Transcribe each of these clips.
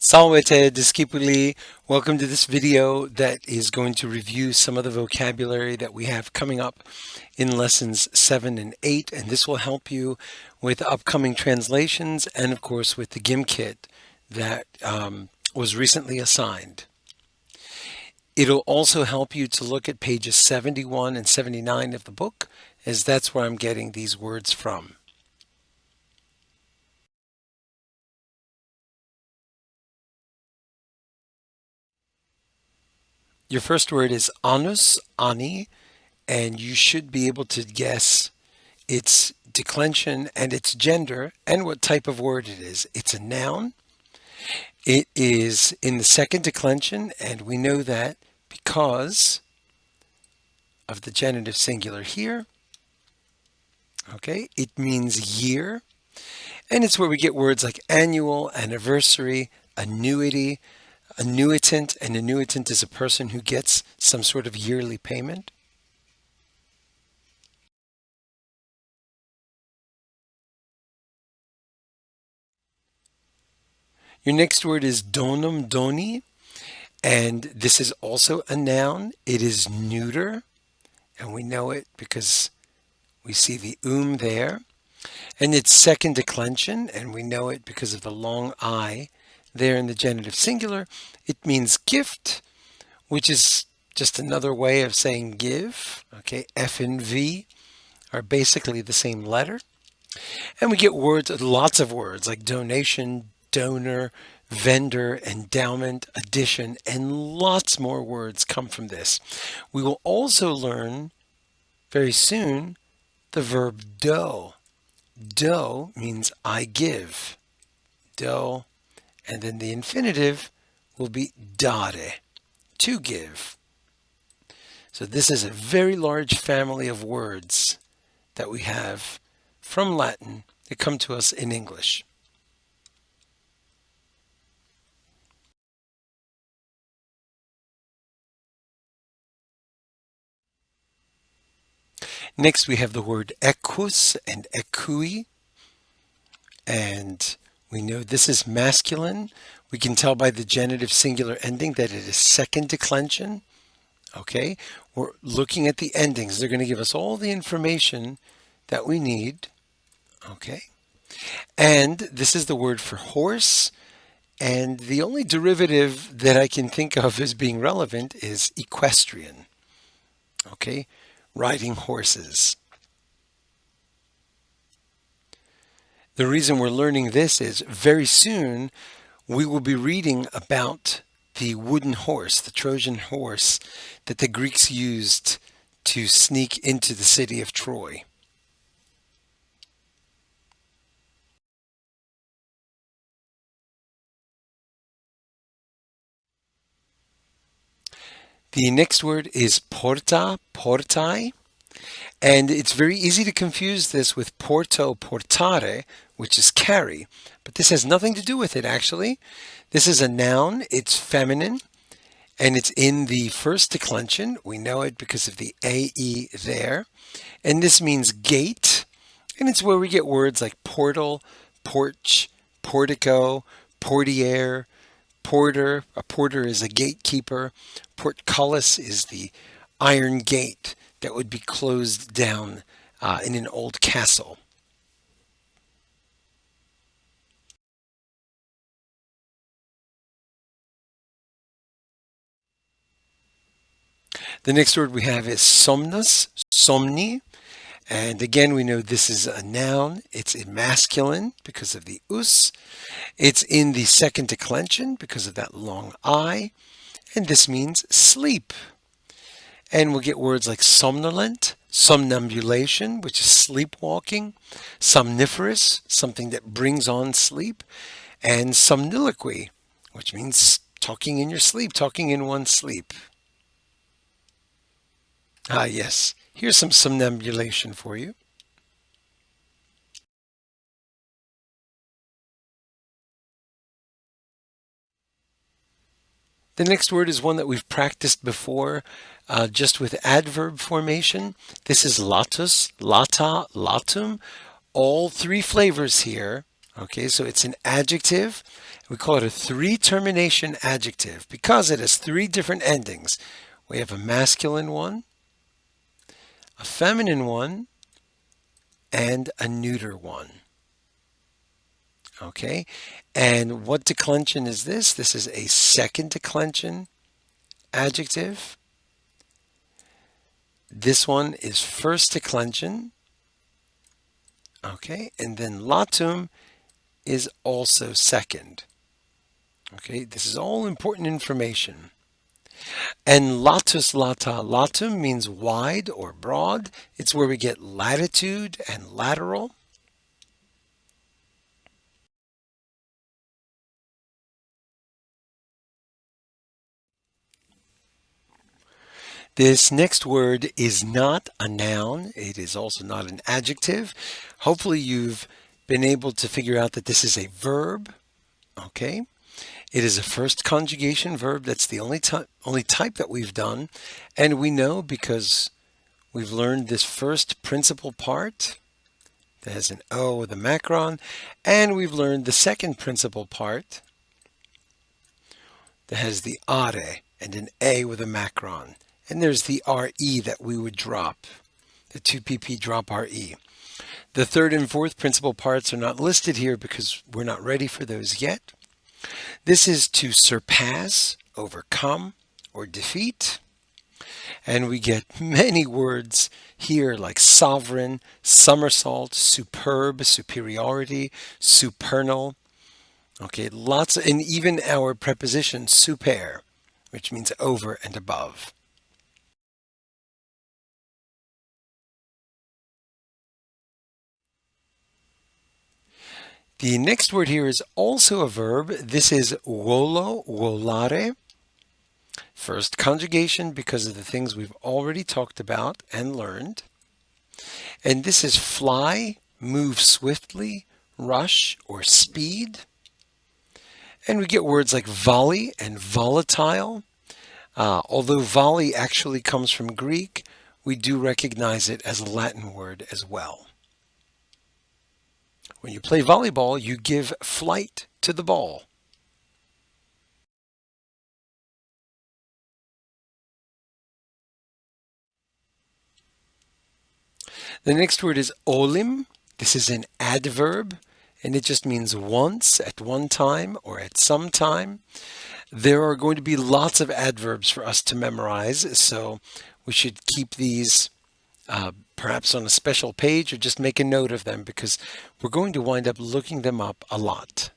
Salve discipuli. Welcome to this video that is going to review some of the vocabulary that we have coming up in lessons 7 and 8, and this will help you with upcoming translations and of course with the GIM kit that was recently assigned. It'll also help you to look at pages 71 and 79 of the book, as that's where I'm getting these words from. Your first word is annus, anni, and you should be able to guess its declension and its gender and what type of word it is. It's a noun. It is in the second declension, and we know that because of the genitive singular here. Okay, it means year, and it's where we get words like annual, anniversary, annuity, annuitant. An annuitant is a person who gets some sort of yearly payment. Your next word is donum, doni, and this is also a noun. It is neuter, and we know it because we see the there. And it's second declension, and we know it because of the long I there in the genitive singular. It means gift, which is just another way of saying give. Okay, F and V are basically the same letter. And we get words, lots of words like donation, donor, vendor, endowment, addition, and lots more words come from this. We will also learn very soon the verb do. Do means I give. Do. And then the infinitive will be dare, to give. So this is a very large family of words that we have from Latin that come to us in English. Next we have the word equus and equui, and we know this is masculine. We can tell by the genitive singular ending that it is second declension. Okay, we're looking at the endings. They're going to give us all the information that we need. Okay, and this is the word for horse. And the only derivative that I can think of as being relevant is equestrian. Okay, riding horses. The reason we're learning this is very soon we will be reading about the wooden horse, the Trojan horse that the Greeks used to sneak into the city of Troy. The next word is porta, portae, and it's very easy to confuse this with porto, portare, which is carry, but this has nothing to do with it actually. This is a noun, it's feminine, and it's in the first declension. We know it because of the AE there, and this means gate, and it's where we get words like portal, porch, portico, portiere, porter. A porter is a gatekeeper. Portcullis is the iron gate that would be closed down in an old castle. The next word we have is somnus, somni. And again, we know this is a noun. It's in masculine because of the us. It's in the second declension because of that long I. And this means sleep. And we'll get words like somnolent, somnambulation, which is sleepwalking, somniferous, something that brings on sleep, and somniloquy, which means talking in your sleep, talking in one's sleep. Ah, yes. Here's some somnambulation for you. The next word is one that we've practiced before, just with adverb formation. This is latus, lata, latum. All three flavors here. Okay, so it's an adjective. We call it a three-termination adjective because it has three different endings. We have a masculine one, a feminine one, and a neuter one. Okay, and what declension is this? This is a second declension adjective. This one is first declension. Okay, and then latum is also second. Okay, this is all important information. And latus lata, latum means wide or broad. It's where we get latitude and lateral. This next word is not a noun. It is also not an adjective. Hopefully you've been able to figure out that this is a verb. Okay. It is a first conjugation verb. That's the only type that we've done. And we know because we've learned this first principal part that has an O with a macron, and we've learned the second principal part that has the are and an A with a macron. And there's the RE that we would drop, the 2PP drop RE. The third and fourth principal parts are not listed here because we're not ready for those yet. This is to surpass, overcome, or defeat. And we get many words here like sovereign, somersault, superb, superiority, supernal. Okay, lots, and even our preposition super, which means over and above. The next word here is also a verb. This is volo, volare. First conjugation because of the things we've already talked about and learned. And this is fly, move swiftly, rush, or speed. And we get words like volley and volatile. Although volley actually comes from Greek, we do recognize it as a Latin word as well. When you play volleyball, you give flight to the ball. The next word is olim. This is an adverb, and it just means once, at one time, or at some time. There are going to be lots of adverbs for us to memorize, so we should keep these perhaps on a special page or just make a note of them because we're going to wind up looking them up a lot.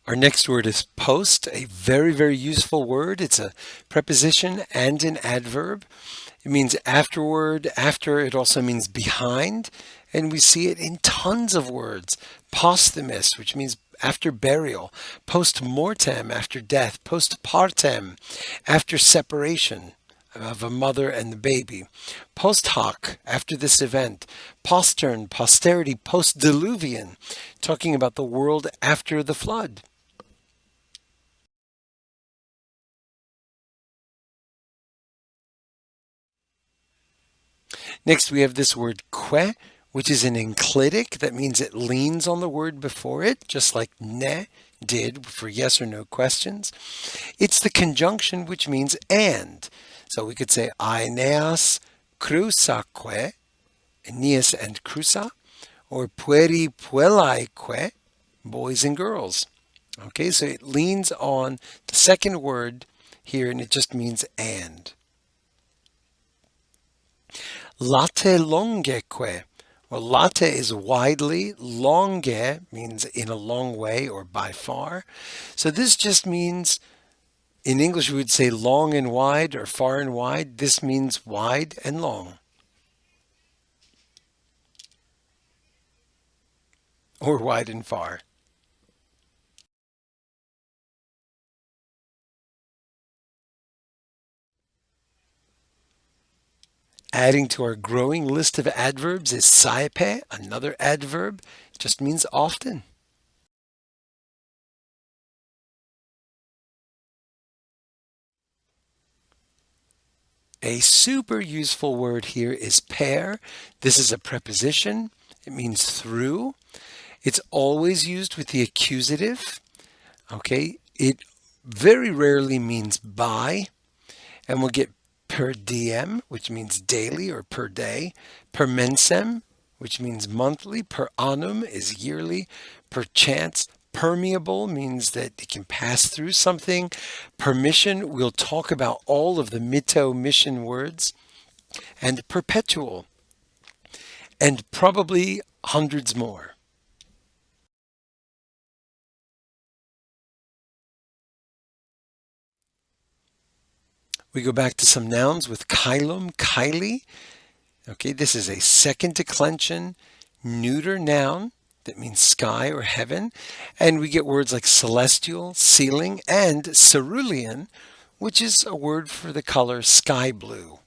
Our next word is post, a very, very useful word. It's a preposition and an adverb. It means afterward, after. It also means behind. And we see it in tons of words. Posthumous, which means after burial. Post mortem, after death. Post partem, after separation of a mother and the baby. Post hoc, after this event. Postern, posterity, post-diluvian, talking about the world after the flood. Next, we have this word que, which is an enclitic. That means it leans on the word before it, just like ne did for yes or no questions. It's the conjunction which means and. So we could say aeneas crusaque, Aeneas and Crusa, or pueri puellaique, boys and girls. Okay, so it leans on the second word here and it just means and. Late longeque. Well, late is widely, longe means in a long way or by far. So this just means, in English we would say long and wide or far and wide. This means wide and long. Or wide and far. Adding to our growing list of adverbs is saipe, another adverb, just means often. A super useful word here is per. This is a preposition. It means through. It's always used with the accusative. Okay, it very rarely means by, and we'll get per diem, which means daily or per day, per mensem, which means monthly, per annum is yearly, per chance. Permeable means that it can pass through something. Permission, we'll talk about all of the meadow mission words. And perpetual, and probably hundreds more. We go back to some nouns with kylum, kylie. Okay, this is a second declension neuter noun that means sky or heaven. And we get words like celestial, ceiling, and cerulean, which is a word for the color sky blue.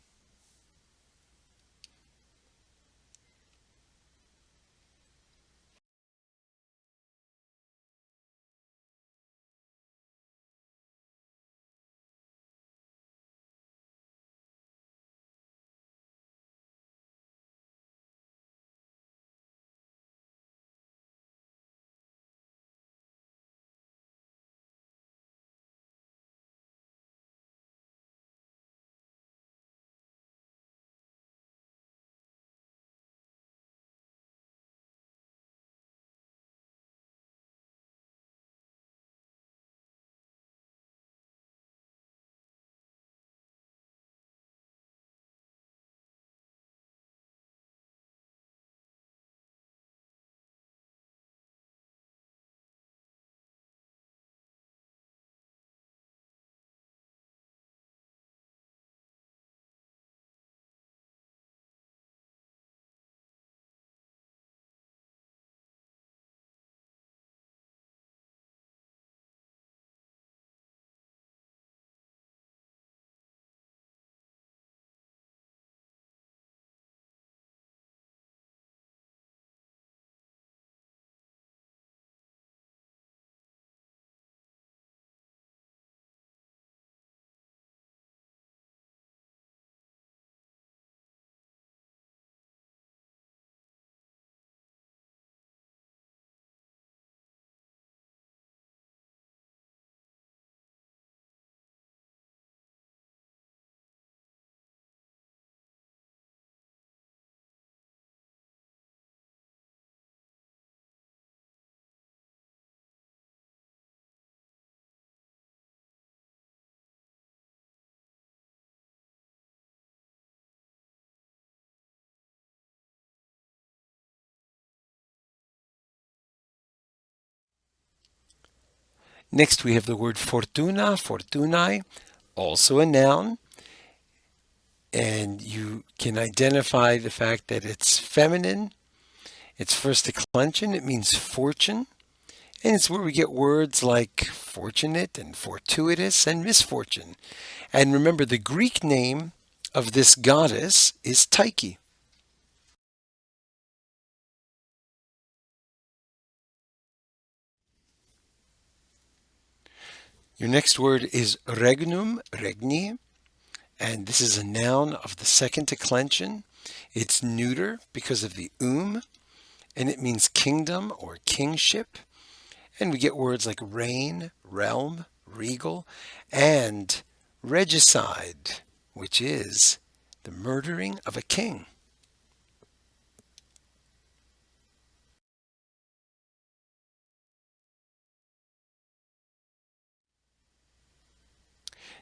Next, we have the word fortuna, fortunae, also a noun. And you can identify the fact that it's feminine. It's first declension. It means fortune. And it's where we get words like fortunate and fortuitous and misfortune. And remember, the Greek name of this goddess is Tyche. Your next word is regnum, regni, and this is a noun of the second declension. It's neuter because of the and it means kingdom or kingship. And we get words like reign, realm, regal, and regicide, which is the murdering of a king.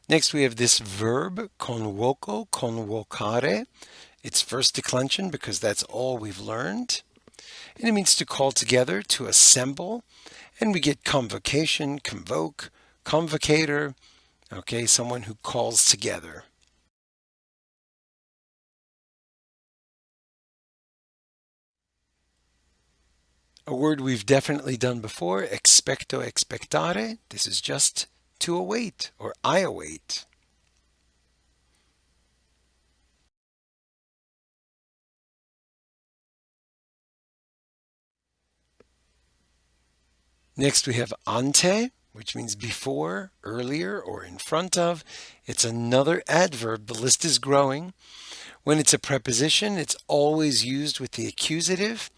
Next, we have this verb, convoco, convocare. It's first declension because that's all we've learned. And it means to call together, to assemble. And we get convocation, convoke, convocator, okay, someone who calls together. A word we've definitely done before, expecto, expectare. This is just to await, or I await. Next we have ante, which means before, earlier, or in front of. It's another adverb. The list is growing. When it's a preposition, it's always used with the accusative,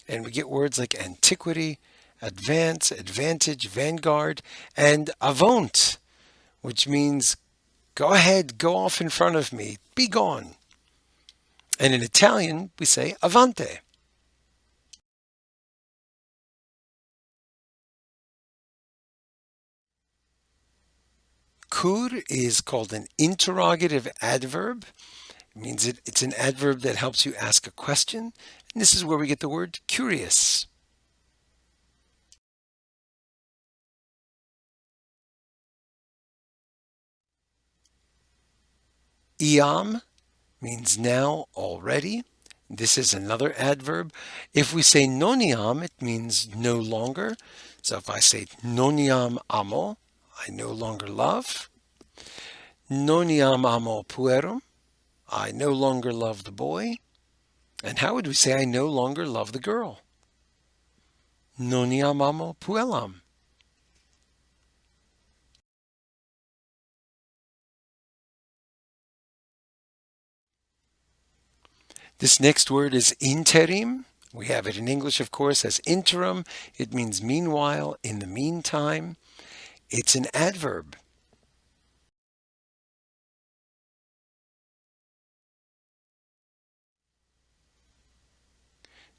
and we get words like antiquity, advance, advantage, vanguard, and avaunt, which means go ahead, go off in front of me, be gone. And in Italian, we say avante. Cur is called an interrogative adverb. It means it's an adverb that helps you ask a question. And this is where we get the word curious. Iam means now, already. This is another adverb. If we say noniam, it means no longer. So if I say noniam amo, I no longer love. Noniam amo puerum, I no longer love the boy. And how would we say I no longer love the girl? Noniam amo puellam. This next word is interim. We have it in English, of course, as interim. It means meanwhile, in the meantime. It's an adverb.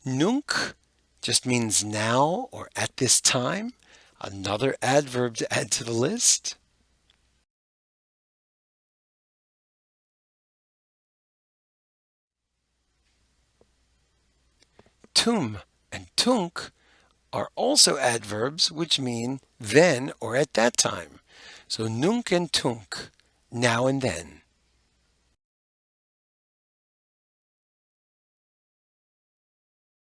Nunc just means now or at this time. Another adverb to add to the list. Tum and tunc are also adverbs which mean then or at that time. So nunc and tunc, now and then.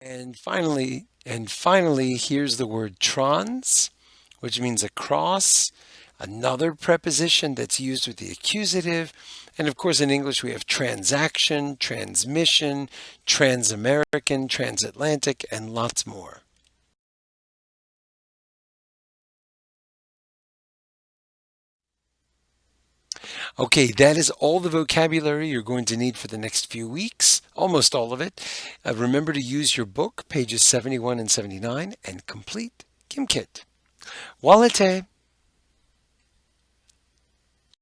And finally, here's the word trans, which means across, another preposition that's used with the accusative. And of course, in English, we have transaction, transmission, trans-American, transatlantic, and lots more. Okay, that is all the vocabulary you're going to need for the next few weeks, almost all of it. Remember to use your book, pages 71 and 79, and complete KimKit. Walete!